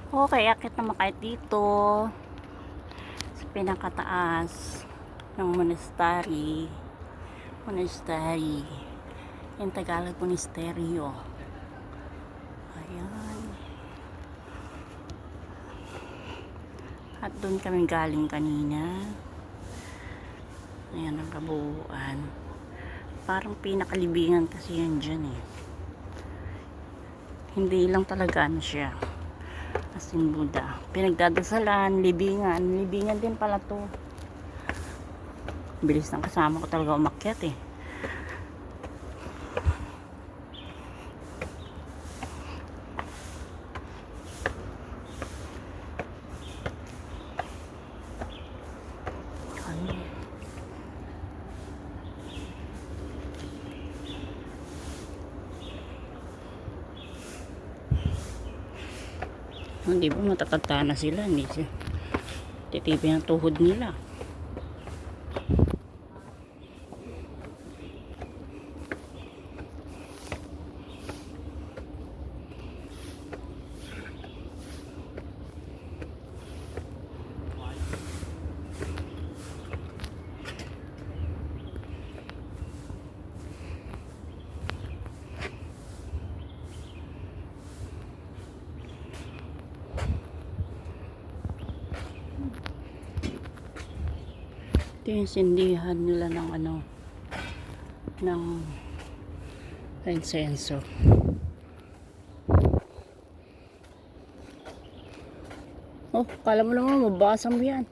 Okay, akit naman kahit dito sa pinakataas ng monastery yung Tagalog monasteryo. Ayan, at doon kami galing kanina. Ayan ang kabuuan, parang pinakalibingan kasi yan dyan eh, hindi lang talaga ano siya as in Buddha, pinagdadasalan, libingan din pala to. Bilis ng kasama ko talaga umakyat eh. Hindi ba matatagta na sila, hindi siya titipin ang tuhod nila. Ito yung sindihan nila ng ano, ng insenso. Oh, kala mo naman mabasang mo yan.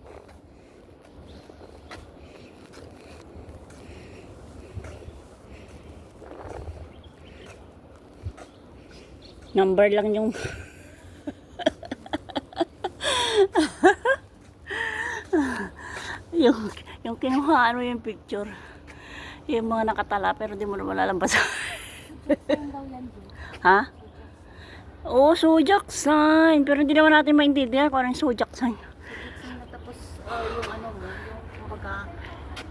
Number lang yung yung kinuha ano yung picture, yung mga nakatala pero di mo naman lalabas. Ha? Oo, zodiac sign, pero hindi naman natin maintindihan kung anong zodiac sign. Tapos yung ano mo, yung kumbaga,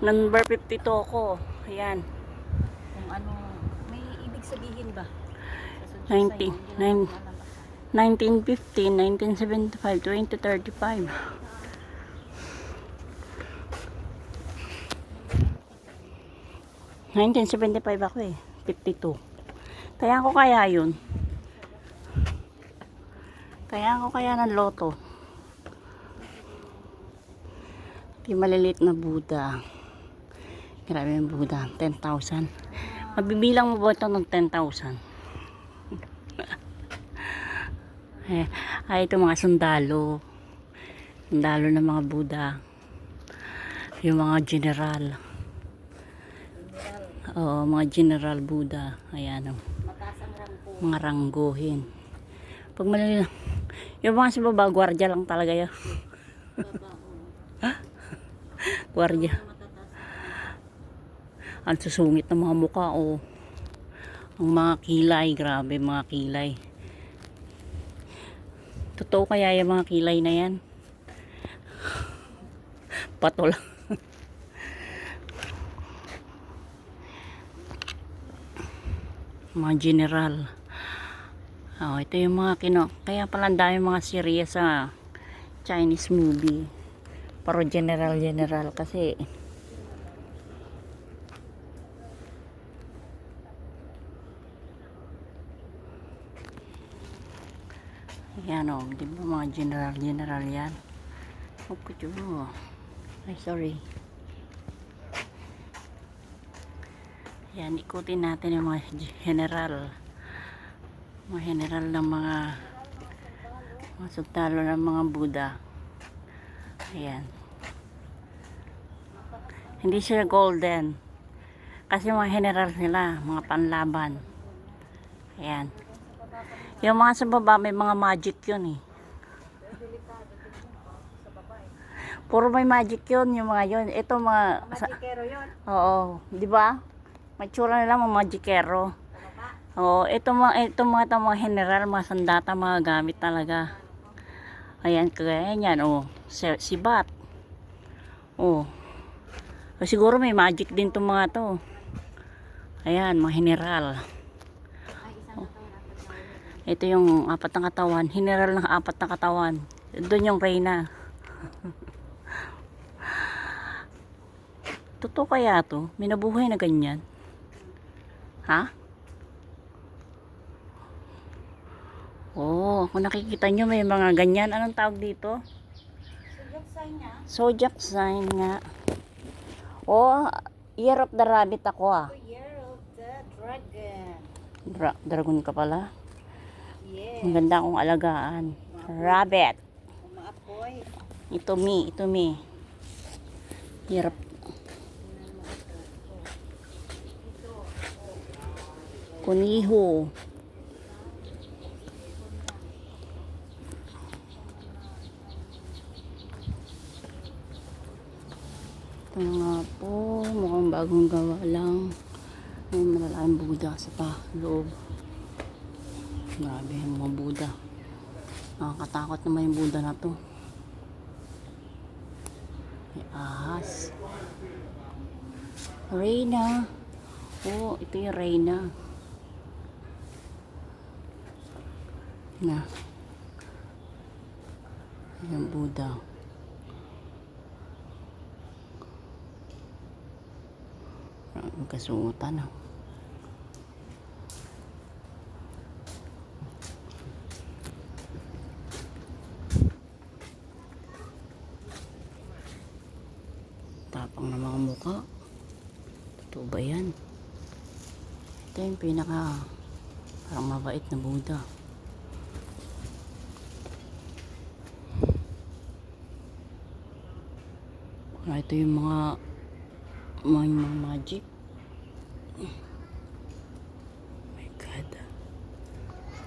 Number 52 ako. Ayan, kung ano, may ibig sabihin ba? 19, 1915, 1975, 2035. 1975 ako eh, 52. Kaya ko kaya yun. Kaya ko kaya ng loto. Yung maliliit na Buddha. Grabe yung Buddha, 10,000. Mabibilang mo ba ito ng 10,000? Ay, ito mga sundalo. Sundalo ng mga Buddha. Yung mga general. Oo, mga general Buddha. Ayan o. Mga rangguhin. Pag maliliit, yung mga sa baba, gwardiya lang talaga yun. Gwardiya. Ang susungit ng mga mukha o. Ang mga kilay, grabe mga kilay. Totoo kaya yung mga kilay na yan? Pato lang. Mga general. Oh, ito yung mga kaya pala ang dami mga serye sa Chinese movie. Pero general kasi yan o, di ba mga general yan. Ay, sorry. Yan, ikutin natin yung mga general ng mga sundalo ng mga Buddha. Ayan, hindi siya golden kasi mga general sila, mga panlaban. Ayan, yung mga sa baba may mga magic yun eh, puro may magic yun, yung mga yun. Ito mga magikero yun. oo, di ba? May tsura nila mga magikero. Oo, ito mga general, mga sandata, mga gamit talaga. Ayan, kagaya yan, oh. Si Bat. Oh. Siguro may magic din itong mga to. Ayan, mga general. Ito yung apat na katawan. General ng apat na katawan. Doon yung Reyna. Totoo kaya to? May nabuhay na ganyan? Ha? Oh, kung nakikita nyo may mga ganyan. Anong tawag dito? Zodiac sign niya. Zodiac sign nga. Oh, Year of the Rabbit ako ah. The year of the dragon. Dragon ka pala. Yes. Ang ganda akong alagaan. Rabbit. Umaapoy. Ito me. Year of Kuniho. Ito nga po, mukhang bagong gawa lang. May malalaking Buddha sa loob. Grabe yung mga Buddha. Nakakatakot naman yung Buddha na to. May ahas. Reyna. Oh, ito yung Reyna. Na. Yung Buddha. Ang kasuotan ah. Tapang na mga mukha. Totoo ba yan? Ito yung pinaka parang mabait na Buddha. Ito yung mga magic. Oh my God.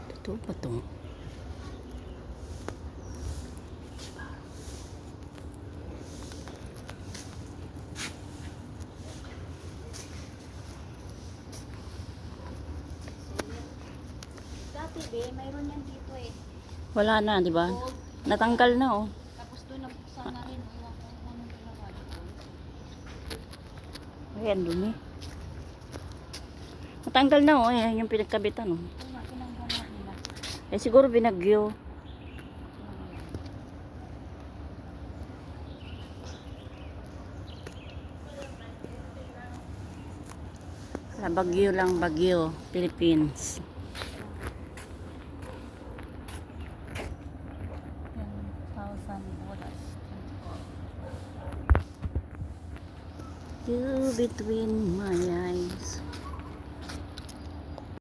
Totoo ba ito? Dati be, mayroon yan dito eh. Wala na, di ba? Natanggal na oh. Tapos doon nabuksan na rin. Iwan ko kung anong ginawa dito. Ayan, dumi. Natanggal na oh. Ayan yung pinagkabitan oh. Ito na, pinanggawa nila. Eh siguro binagyo. Sa Bagyo lang, Bagyo, Philippines. 10,000 bolas. You between my eyes.